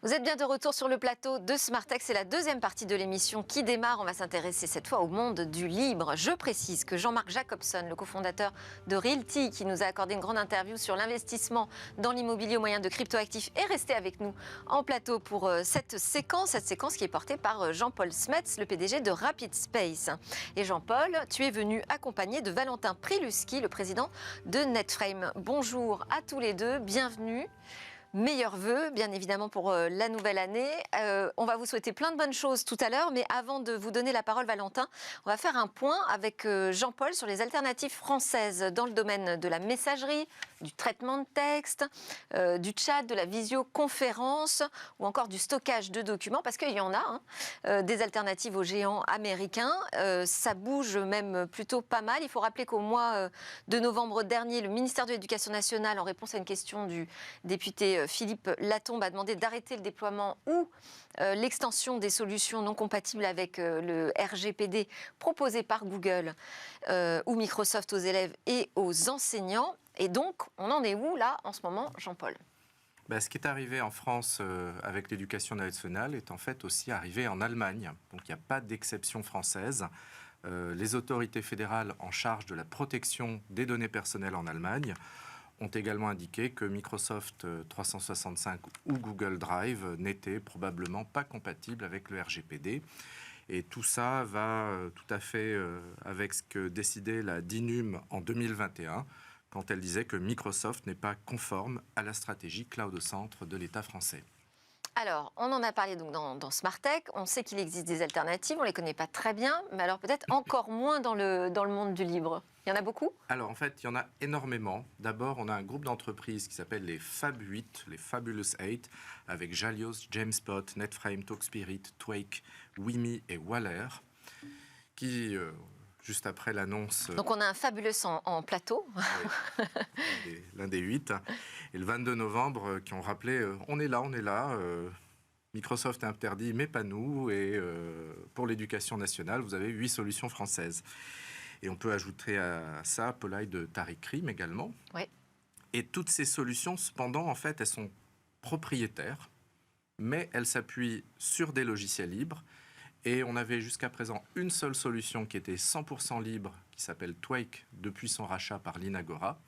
Vous êtes bien de retour sur le plateau de Smartech. C'est la deuxième partie de l'émission qui démarre. On va s'intéresser cette fois au monde du libre. Je précise que Jean-Marc Jacobson, le cofondateur de Realty, qui nous a accordé une grande interview sur l'investissement dans l'immobilier au moyen de cryptoactifs, est resté avec nous en plateau pour cette séquence qui est portée par Jean-Paul Smets, le PDG de Rapid Space. Et Jean-Paul, tu es venu accompagné de Valentin Priluski, le président de Netframe. Bonjour à tous les deux, bienvenue. Meilleurs vœux, bien évidemment, pour la nouvelle année. On va vous souhaiter plein de bonnes choses tout à l'heure, mais avant de vous donner la parole, Valentin, on va faire un point avec Jean-Paul sur les alternatives françaises dans le domaine de la messagerie, du traitement de texte, du chat, de la visioconférence ou encore du stockage de documents, parce qu'il y en a des alternatives aux géants américains. Ça bouge même plutôt pas mal. Il faut rappeler qu'au mois de novembre dernier, le ministère de l'Éducation nationale, en réponse à une question du député Philippe Latombe, a demandé d'arrêter le déploiement ou l'extension des solutions non compatibles avec le RGPD proposé par Google ou Microsoft aux élèves et aux enseignants. Et donc, on en est où là en ce moment, Jean-Paul ? Ce qui est arrivé en France avec l'éducation nationale est en fait aussi arrivé en Allemagne. Donc il n'y a pas d'exception française. Les autorités fédérales en charge de la protection des données personnelles en Allemagne ont également indiqué que Microsoft 365 ou Google Drive n'étaient probablement pas compatibles avec le RGPD. Et tout ça va tout à fait avec ce que décidait la DINUM en 2021, quand elle disait que Microsoft n'est pas conforme à la stratégie cloud au centre de l'État français. Alors, on en a parlé donc dans Smartech. On sait qu'il existe des alternatives, on ne les connaît pas très bien, mais alors peut-être encore moins dans le monde du libre. Il y en a beaucoup ? Alors, en fait, il y en a énormément. D'abord, on a un groupe d'entreprises qui s'appelle les Fab 8, les Fabulous 8, avec Jalios, Jamespot, Netframe, Talkspirit, Twake, Wimi et Waller, qui, juste après l'annonce... Donc, on a un Fabulous en plateau. Oui, l'un des 8. Et le 22 novembre, qui ont rappelé on est là. Microsoft est interdit, mais pas nous. Et pour l'éducation nationale, vous avez 8 solutions françaises. Et on peut ajouter à ça Polite de Tariq Krim également. Oui. Et toutes ces solutions, cependant, en fait, elles sont propriétaires, mais elles s'appuient sur des logiciels libres. Et on avait jusqu'à présent une seule solution qui était 100% libre, qui s'appelle Twake, depuis son rachat par l'Inagora.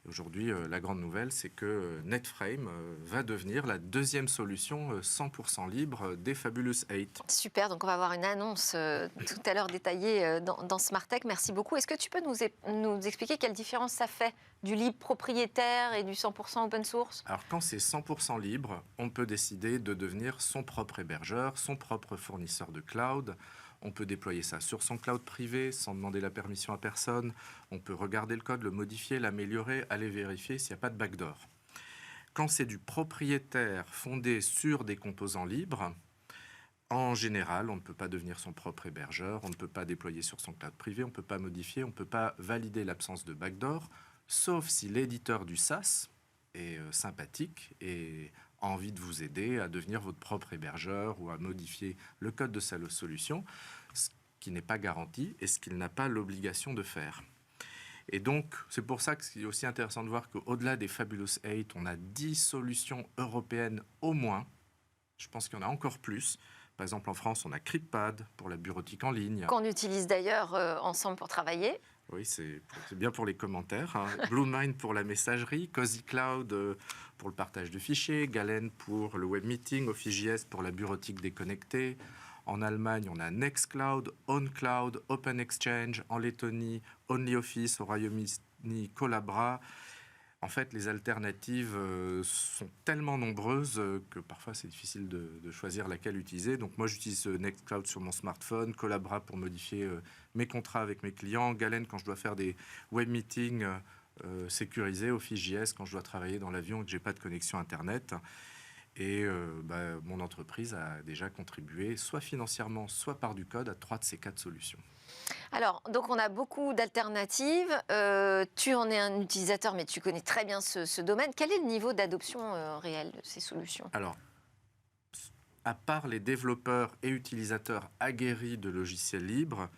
Et aujourd'hui, la grande nouvelle, c'est que Netframe va devenir la deuxième solution 100% libre des Fabulous 8. Super, donc on va avoir une annonce tout à l'heure détaillée dans Smartech. Merci beaucoup. Est-ce que tu peux nous expliquer quelle différence ça fait du libre propriétaire et du 100% open source ? Alors quand c'est 100% libre, on peut décider de devenir son propre hébergeur, son propre fournisseur de cloud. On peut déployer ça sur son cloud privé sans demander la permission à personne. On peut regarder le code, le modifier, l'améliorer, aller vérifier s'il n'y a pas de backdoor. Quand c'est du propriétaire fondé sur des composants libres, en général, on ne peut pas devenir son propre hébergeur, on ne peut pas déployer sur son cloud privé, on ne peut pas modifier, on ne peut pas valider l'absence de backdoor, sauf si l'éditeur du SaaS est sympathique et a envie de vous aider à devenir votre propre hébergeur ou à modifier le code de sa solution, ce qui n'est pas garanti et ce qu'il n'a pas l'obligation de faire. Et donc, c'est pour ça que c'est aussi intéressant de voir qu'au-delà des Fabulous 8, on a 10 solutions européennes au moins. Je pense qu'il y en a encore plus. Par exemple, en France, on a CryptPad pour la bureautique en ligne. Qu'on utilise d'ailleurs ensemble pour travailler. Oui, c'est bien pour les commentaires. Bluemind pour la messagerie, Cozy Cloud pour le partage de fichiers, Galen pour le web meeting, Office.js pour la bureautique déconnectée. En Allemagne, on a Nextcloud, OnCloud, OpenExchange. En Lettonie, OnlyOffice. Au Royaume-Uni, Collabra. En fait, les alternatives sont tellement nombreuses que parfois c'est difficile de choisir laquelle utiliser. Donc moi, j'utilise Nextcloud sur mon smartphone, Collabra pour modifier mes contrats avec mes clients, Galen quand je dois faire des web meetings sécurisés, Office.js quand je dois travailler dans l'avion et que je n'ai pas de connexion Internet. Et mon entreprise a déjà contribué, soit financièrement, soit par du code, à 3 de ces 4 solutions. Alors, donc on a beaucoup d'alternatives. Tu en es un utilisateur, mais tu connais très bien ce domaine. Quel est le niveau d'adoption réel de ces solutions ? Alors, à part les développeurs et utilisateurs aguerris de logiciels libres,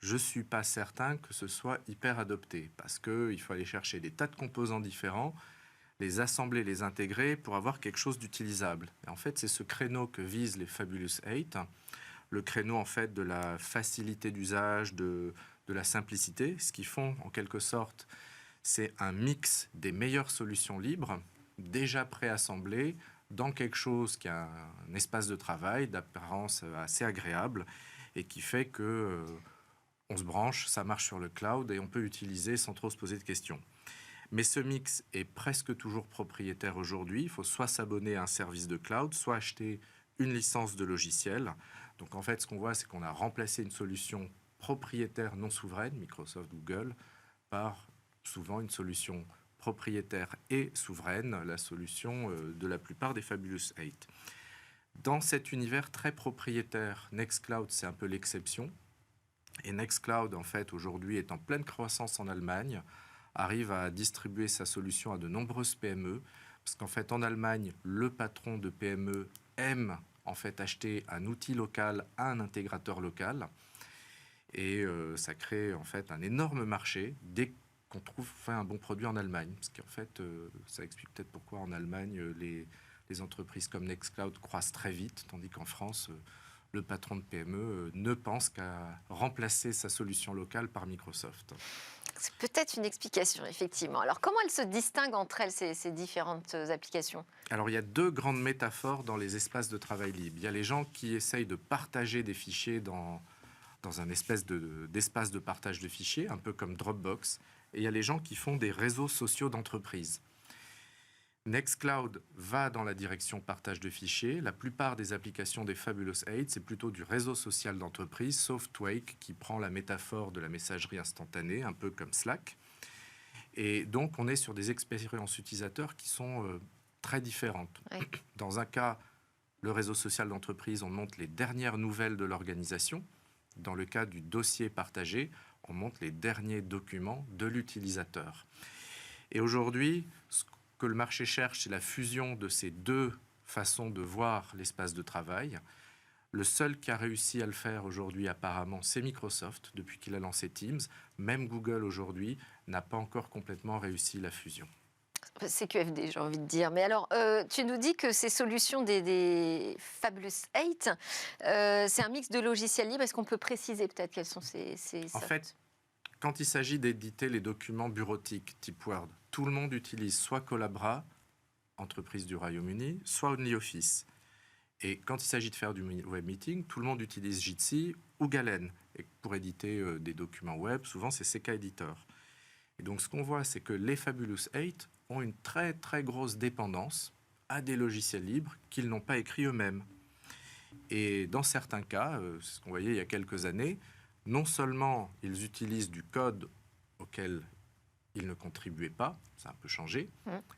je ne suis pas certain que ce soit hyper adopté, parce qu'il faut aller chercher des tas de composants différents. les assembler, les intégrer pour avoir quelque chose d'utilisable. Et en fait, c'est ce créneau que visent les Fabulous 8, le créneau en fait de la facilité d'usage, de la simplicité. Ce qu'ils font en quelque sorte, c'est un mix des meilleures solutions libres, déjà préassemblées, dans quelque chose qui a un espace de travail d'apparence assez agréable et qui fait que on se branche, ça marche sur le cloud et on peut utiliser sans trop se poser de questions. Mais ce mix est presque toujours propriétaire aujourd'hui. Il faut soit s'abonner à un service de cloud, soit acheter une licence de logiciel. Donc en fait, ce qu'on voit, c'est qu'on a remplacé une solution propriétaire non souveraine, Microsoft, Google, par souvent une solution propriétaire et souveraine, la solution de la plupart des Fabulous 8. Dans cet univers très propriétaire, Nextcloud, c'est un peu l'exception. Et Nextcloud, en fait, aujourd'hui, est en pleine croissance en Allemagne, arrive à distribuer sa solution à de nombreuses PME, parce qu'en fait, en Allemagne, le patron de PME aime en fait acheter un outil local à un intégrateur local, et ça crée en fait un énorme marché dès qu'on trouve un bon produit en Allemagne, parce qu'en fait, ça explique peut-être pourquoi en Allemagne les entreprises comme Nextcloud croissent très vite, tandis qu'en France, le patron de PME ne pense qu'à remplacer sa solution locale par Microsoft. C'est peut-être une explication, effectivement. Alors, comment elles se distinguent entre elles, ces différentes applications? Alors, il y a deux grandes métaphores dans les espaces de travail libre. Il y a les gens qui essayent de partager des fichiers dans un espèce d'espace de partage de fichiers, un peu comme Dropbox. Et il y a les gens qui font des réseaux sociaux d'entreprise. Nextcloud va dans la direction partage de fichiers. La plupart des applications des Fabulous 8, c'est plutôt du réseau social d'entreprise, sauf Twake, qui prend la métaphore de la messagerie instantanée, un peu comme Slack. Et donc, on est sur des expériences utilisateurs qui sont très différentes. Oui. Dans un cas, le réseau social d'entreprise, on montre les dernières nouvelles de l'organisation. Dans le cas du dossier partagé, on montre les derniers documents de l'utilisateur. Et aujourd'hui, ce que le marché cherche, c'est la fusion de ces deux façons de voir l'espace de travail. Le seul qui a réussi à le faire aujourd'hui, apparemment, c'est Microsoft, depuis qu'il a lancé Teams. Même Google, aujourd'hui, n'a pas encore complètement réussi la fusion. C'est QFD, j'ai envie de dire. Mais alors, tu nous dis que ces solutions des Fabulous 8, c'est un mix de logiciels libres. Est-ce qu'on peut préciser peut-être quels sont ces En fait, quand il s'agit d'éditer les documents bureautiques type Word, tout le monde utilise soit Collabra, entreprise du Royaume-Uni, soit OnlyOffice. Et quand il s'agit de faire du web meeting, tout le monde utilise Jitsi ou Galen. Et pour éditer des documents web, souvent c'est CK Editor. Et donc ce qu'on voit, c'est que les Fabulous 8 ont une très très grosse dépendance à des logiciels libres qu'ils n'ont pas écrits eux-mêmes. Et dans certains cas, c'est ce qu'on voyait il y a quelques années, non seulement ils utilisent du code auquel ils ne contribuaient pas, ça a un peu changé,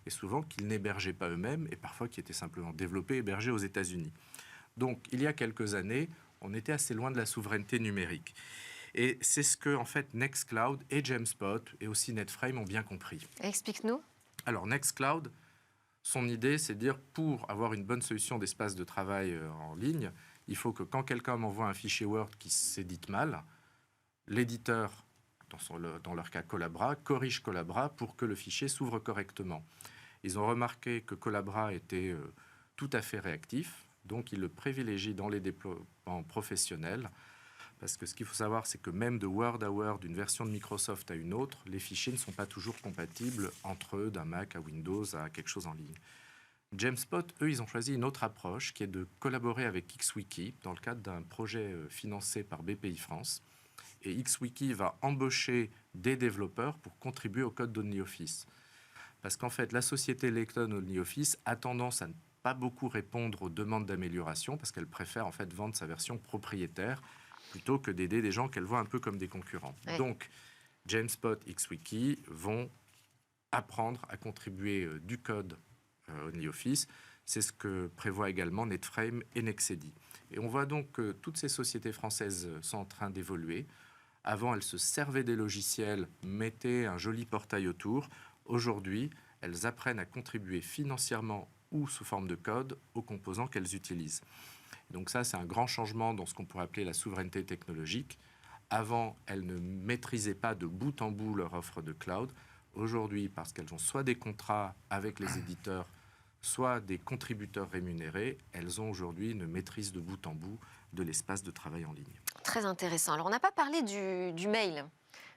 et souvent qu'ils n'hébergeaient pas eux-mêmes, et parfois qui étaient simplement développés, hébergés aux États-Unis. Donc, il y a quelques années, on était assez loin de la souveraineté numérique. Et c'est ce que, en fait, Nextcloud et Jamspot, et aussi Netframe, ont bien compris. Explique-nous. Alors, Nextcloud, son idée, c'est de dire, pour avoir une bonne solution d'espace de travail en ligne, il faut que quand quelqu'un m'envoie un fichier Word qui s'édite mal, l'éditeur, dans leur cas Collabra, corrige Collabra pour que le fichier s'ouvre correctement. Ils ont remarqué que Collabra était tout à fait réactif, donc ils le privilégient dans les déploiements professionnels, parce que ce qu'il faut savoir, c'est que même de Word à Word, d'une version de Microsoft à une autre, les fichiers ne sont pas toujours compatibles entre eux, d'un Mac à Windows à quelque chose en ligne. Jamspot, eux, ils ont choisi une autre approche qui est de collaborer avec XWiki dans le cadre d'un projet financé par BPI France. Et XWiki va embaucher des développeurs pour contribuer au code d'OnlyOffice. Parce qu'en fait, la société Lecton OnlyOffice a tendance à ne pas beaucoup répondre aux demandes d'amélioration parce qu'elle préfère en fait vendre sa version propriétaire plutôt que d'aider des gens qu'elle voit un peu comme des concurrents. Ouais. Donc, Jamspot, XWiki vont apprendre à contribuer du code OnlyOffice. C'est ce que prévoit également Netframe et Nexedi. Et on voit donc que toutes ces sociétés françaises sont en train d'évoluer. Avant, elles se servaient des logiciels, mettaient un joli portail autour. Aujourd'hui, elles apprennent à contribuer financièrement ou sous forme de code aux composants qu'elles utilisent. Donc ça, c'est un grand changement dans ce qu'on pourrait appeler la souveraineté technologique. Avant, elles ne maîtrisaient pas de bout en bout leur offre de cloud. aujourd'hui, parce qu'elles ont soit des contrats avec les éditeurs, soit des contributeurs rémunérés, elles ont aujourd'hui une maîtrise de bout en bout de l'espace de travail en ligne. Très intéressant. Alors, on n'a pas parlé du mail.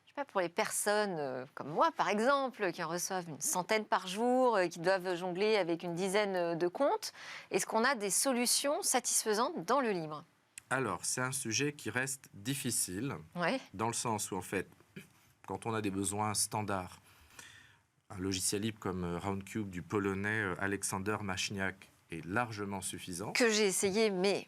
Je sais pas, pour les personnes comme moi, par exemple, qui en reçoivent une centaine par jour, qui doivent jongler avec une dizaine de comptes, est-ce qu'on a des solutions satisfaisantes dans le libre? Alors, c'est un sujet qui reste difficile, Ouais. dans le sens où, en fait, quand on a des besoins standards, un logiciel libre comme Roundcube du polonais Aleksander Machniak est largement suffisant. Que j'ai essayé, mais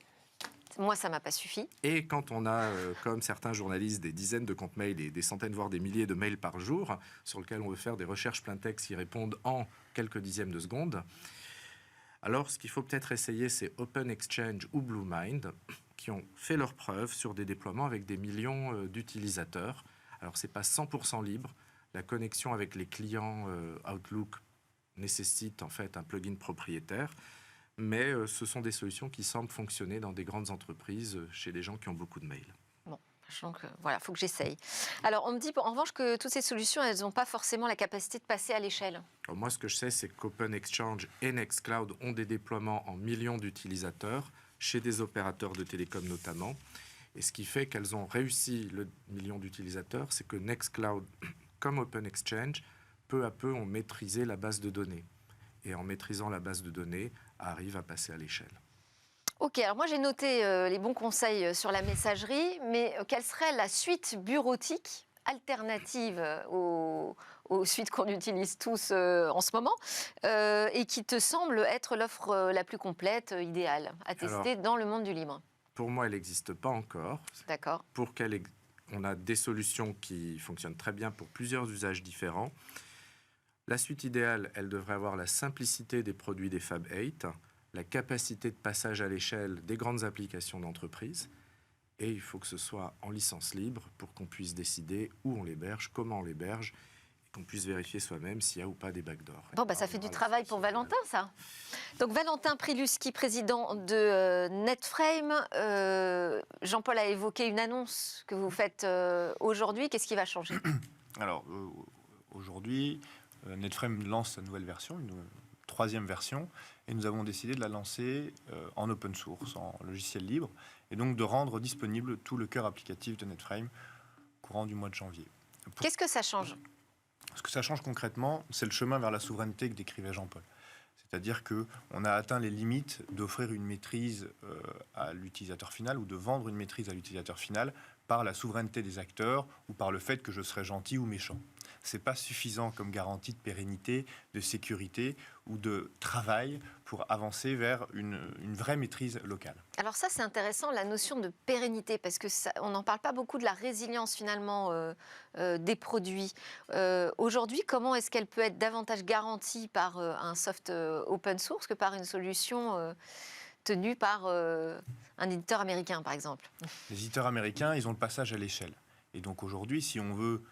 moi, ça m'a pas suffi. Et quand on a, comme certains journalistes, des dizaines de comptes mails et des centaines, voire des milliers de mails par jour, sur lesquels on veut faire des recherches plein texte qui répondent en quelques dixièmes de seconde, alors ce qu'il faut peut-être essayer, c'est Open Exchange ou BlueMind, qui ont fait leurs preuves sur des déploiements avec des millions d'utilisateurs. Alors, ce n'est pas 100% libre. La connexion avec les clients Outlook nécessite en fait un plugin propriétaire. Mais ce sont des solutions qui semblent fonctionner dans des grandes entreprises, chez des gens qui ont beaucoup de mails. Bon, donc voilà, il faut que j'essaye. Alors, on me dit en revanche que toutes ces solutions, elles n'ont pas forcément la capacité de passer à l'échelle. Alors, moi, ce que je sais, c'est qu'Open Exchange et Nextcloud ont des déploiements en millions d'utilisateurs, chez des opérateurs de télécom notamment. Et ce qui fait qu'elles ont réussi le million d'utilisateurs, c'est que Nextcloud, comme Open Exchange, peu à peu ont maîtrisé la base de données. Et en maîtrisant la base de données, arrivent à passer à l'échelle. Ok, alors moi j'ai noté les bons conseils sur la messagerie, mais quelle serait la suite bureautique alternative aux suites qu'on utilise tous en ce moment et qui te semble être l'offre la plus complète, idéale, à tester dans le monde du libre? Pour moi, elle n'existe pas encore. D'accord. On a des solutions qui fonctionnent très bien pour plusieurs usages différents. La suite idéale, elle devrait avoir la simplicité des produits des Fab 8, la capacité de passage à l'échelle des grandes applications d'entreprise, et il faut que ce soit en licence libre pour qu'on puisse décider où on l'héberge, comment on l'héberge, et qu'on puisse vérifier soi-même s'il y a ou pas des backdoors. Bon, ça fait du travail pour Valentin, ça. Donc, Valentin Priluski, président de Netframe. Jean-Paul a évoqué une annonce que vous faites aujourd'hui. Qu'est-ce qui va changer? Alors, aujourd'hui, Netframe lance sa nouvelle version, une troisième version, et nous avons décidé de la lancer en open source, en logiciel libre, et donc de rendre disponible tout le cœur applicatif de Netframe courant du mois de janvier. Qu'est-ce que ça change? Ce que ça change concrètement, c'est le chemin vers la souveraineté que décrivait Jean-Paul. C'est-à-dire qu'on a atteint les limites d'offrir une maîtrise à l'utilisateur final ou de vendre une maîtrise à l'utilisateur final par la souveraineté des acteurs ou par le fait que je serai gentil ou méchant. Ce n'est pas suffisant comme garantie de pérennité, de sécurité ou de travail pour avancer vers une vraie maîtrise locale. Alors ça, c'est intéressant, la notion de pérennité, parce qu'on n'en parle pas beaucoup de la résilience finalement des produits. Aujourd'hui, comment est-ce qu'elle peut être davantage garantie par un soft open source que par une solution tenue par un éditeur américain, par exemple? Les éditeurs américains, ils ont le passage à l'échelle. Et donc aujourd'hui, si on veut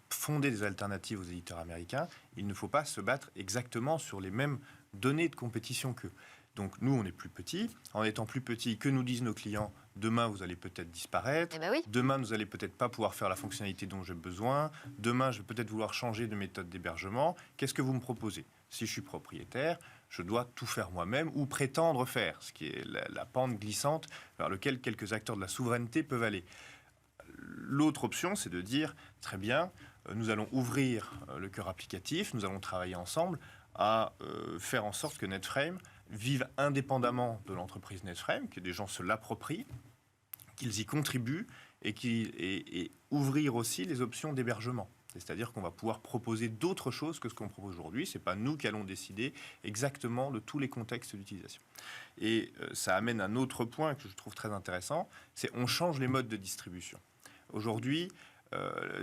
fonder des alternatives aux éditeurs américains, il ne faut pas se battre exactement sur les mêmes données de compétition qu'eux. Donc nous, on est plus petits. En étant plus petits, que nous disent nos clients? Demain, vous allez peut-être disparaître. Eh ben oui. Demain, vous allez peut-être pas pouvoir faire la fonctionnalité dont j'ai besoin. Demain, je vais peut-être vouloir changer de méthode d'hébergement. Qu'est-ce que vous me proposez? Si je suis propriétaire, je dois tout faire moi-même ou prétendre faire, ce qui est la pente glissante vers laquelle quelques acteurs de la souveraineté peuvent aller. L'autre option, c'est de dire, très bien, nous allons ouvrir le cœur applicatif, nous allons travailler ensemble à faire en sorte que Netframe vive indépendamment de l'entreprise Netframe, que des gens se l'approprient, qu'ils y contribuent et ouvrir aussi les options d'hébergement. C'est-à-dire qu'on va pouvoir proposer d'autres choses que ce qu'on propose aujourd'hui. Ce n'est pas nous qui allons décider exactement de tous les contextes d'utilisation. Et ça amène un autre point que je trouve très intéressant, c'est on change les modes de distribution. Aujourd'hui,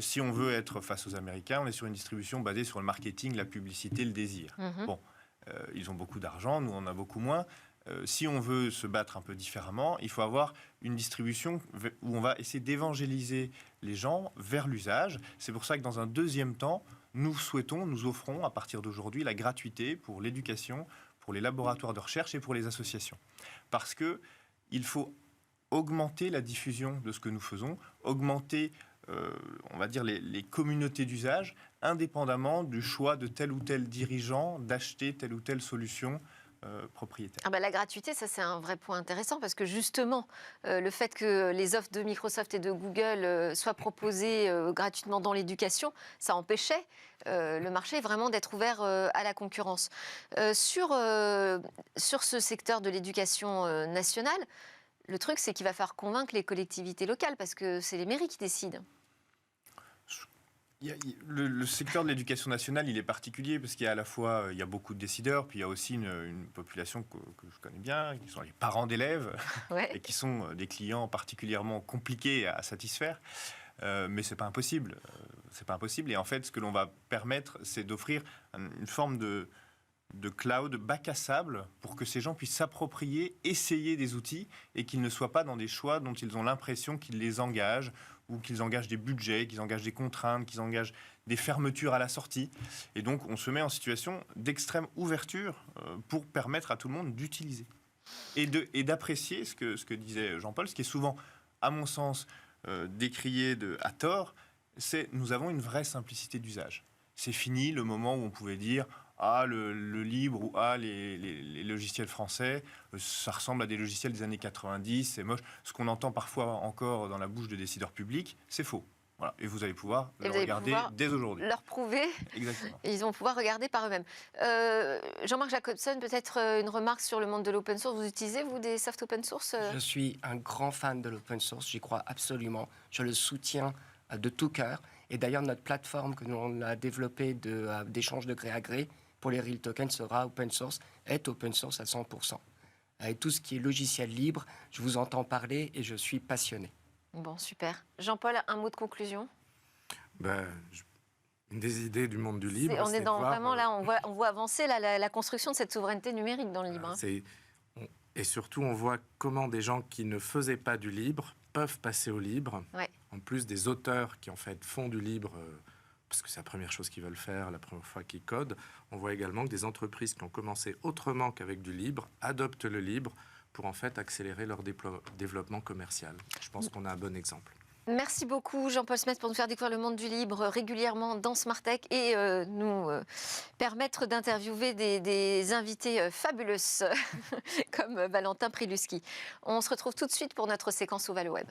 si on veut être face aux Américains, on est sur une distribution basée sur le marketing, la publicité, le désir. Bon, ils ont beaucoup d'argent, nous on a beaucoup moins. Si on veut se battre un peu différemment, il faut avoir une distribution où on va essayer d'évangéliser les gens vers l'usage. C'est pour ça que dans un deuxième temps, nous offrons à partir d'aujourd'hui la gratuité pour l'éducation, pour les laboratoires de recherche et pour les associations. Parce qu'il faut augmenter la diffusion de ce que nous faisons, augmenter on va dire, les communautés d'usage, indépendamment du choix de tel ou tel dirigeant d'acheter telle ou telle solution propriétaire. Ah bah, la gratuité, ça c'est un vrai point intéressant parce que justement, le fait que les offres de Microsoft et de Google soient proposées gratuitement dans l'éducation, ça empêchait le marché vraiment d'être ouvert à la concurrence. Sur ce secteur de l'éducation nationale, le truc c'est qu'il va falloir convaincre les collectivités locales parce que c'est les mairies qui décident. Le secteur de l'éducation nationale, il est particulier parce qu'il y a à la fois il y a beaucoup de décideurs, puis il y a aussi une population que je connais bien, qui sont les parents d'élèves, Ouais. et qui sont des clients particulièrement compliqués à satisfaire. Mais c'est pas impossible. C'est pas impossible. Et en fait, ce que l'on va permettre, c'est d'offrir une forme de cloud bac à sable pour que ces gens puissent s'approprier, essayer des outils et qu'ils ne soient pas dans des choix dont ils ont l'impression qu'ils les engagent ou qu'ils engagent des budgets, qu'ils engagent des contraintes, qu'ils engagent des fermetures à la sortie. Et donc, on se met en situation d'extrême ouverture pour permettre à tout le monde d'utiliser et d'apprécier ce que disait Jean-Paul, ce qui est souvent, à mon sens, décrié à tort, c'est nous avons une vraie simplicité d'usage. C'est fini le moment où on pouvait dire le libre ou les logiciels français, ça ressemble à des logiciels des années 90, c'est moche. Ce qu'on entend parfois encore dans la bouche de décideurs publics, c'est faux. Voilà. Et vous allez pouvoir le regarder dès aujourd'hui. Leur prouver. Exactement. Et ils vont pouvoir regarder par eux-mêmes. Jean-Marc Jacobson, peut-être une remarque sur le monde de l'open source. Vous utilisez, vous, des soft open source Je suis un grand fan de l'open source, j'y crois absolument. Je le soutiens de tout cœur. Et d'ailleurs, notre plateforme que l'on a développée d'échange de gré à gré pour les Real Tokens sera open source, est open source à 100%. Et tout ce qui est logiciel libre, je vous entends parler et je suis passionné. Bon, super. Jean-Paul, un mot de conclusion? Une des idées du monde du libre, on est dans de voir, vraiment là, on voit avancer la construction de cette souveraineté numérique dans le libre. Et surtout, on voit comment des gens qui ne faisaient pas du libre peuvent passer au libre. Ouais. En plus des auteurs qui en fait font du libre, parce que c'est la première chose qu'ils veulent faire, la première fois qu'ils codent, on voit également que des entreprises qui ont commencé autrement qu'avec du libre adoptent le libre pour en fait accélérer leur développement commercial. Je pense qu'on a un bon exemple. Merci beaucoup Jean-Paul Smets pour nous faire découvrir le monde du libre régulièrement dans Smart Tech et nous permettre d'interviewer des invités fabuleux comme Valentin Priluski. On se retrouve tout de suite pour notre séquence Ouvale Web.